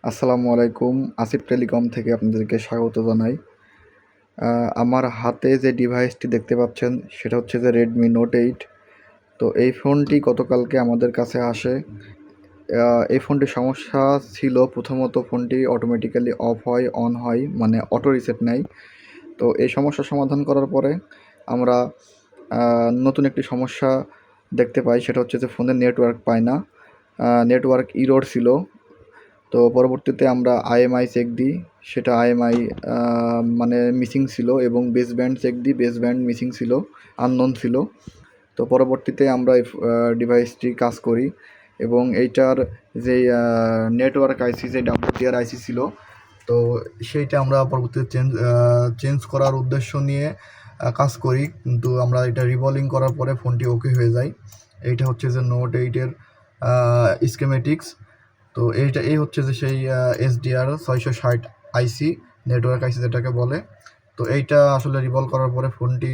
আসসালামু আলাইকুম। আসিফ টেলিকম থেকে আপনাদেরকে স্বাগত জানাই। আমার হাতে যে ডিভাইসটি দেখতে পাচ্ছেন সেটা হচ্ছে যে রেডমি নোট 8। তো এই ফোনটি গতকালকে আমাদের কাছে আসে। এই ফোনটির সমস্যা ছিল, প্রথমত ফোনটি অটোমেটিক্যালি অফ হয়, অন হয়, মানে অটো রিসেট নেয়। তো এই সমস্যার সমাধান করার পরে আমরা নতুন একটি সমস্যা দেখতে পাই, সেটা হচ্ছে যে ফোনের নেটওয়ার্ক পায় না, নেটওয়ার্ক ইরর ছিল। তো পরবর্তীতে আমরা আইএমআই চেক দিই, সেটা আইএমআই মানে মিসিং ছিল, এবং বেস ব্যান্ড চেক দিই, বেস ব্যান্ড মিসিং ছিল, আননোন ছিল। তো পরবর্তীতে আমরা এই ডিভাইসটি কাজ করি, এবং এইটার যেই নেটওয়ার্ক আইসি, যে ডাব্লিউটিআর আইসি ছিল, তো সেইটা আমরা পরবর্তীতে চেঞ্জ করার উদ্দেশ্য নিয়ে কাজ করি, কিন্তু আমরা এটা রিভলিং করার পরে ফোনটি ওকে হয়ে যায়। এইটা হচ্ছে যে নোট 8-এর স্কিমেটিক্স। তো এই হচ্ছে যে সেই এসডিআর 660 আইসি, নেটওয়ার্ক আইসি যেটাকে বলে। তো এইটা আসলে রিভলভ করার পরে ফোনটি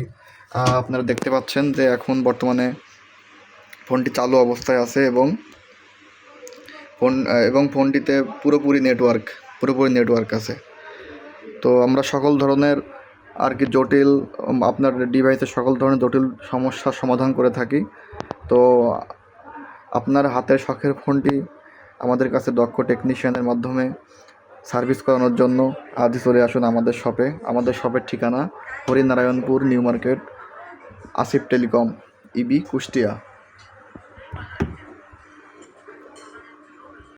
আপনারা দেখতে পাচ্ছেন যে এখন বর্তমানে ফোনটি চালু অবস্থায় আছে, এবং ফোনটিতে পুরোপুরি নেটওয়ার্ক আছে। তো আমরা সকল ধরনের আর কি জটিল, আপনার ডিভাইসের সকল ধরনের জটিল সমস্যার সমাধান করে থাকি। তো আপনার হাতের শখের ফোনটি আমাদের কাছে দক্ষ টেকনিশিয়ানের মাধ্যমে সার্ভিস করানোর জন্য আজই চলে আসুন আমাদের শপে। আমাদের শপের ঠিকানা Harinarayanpur, new market, Asif telecom, ইবি, কুষ্টিয়া।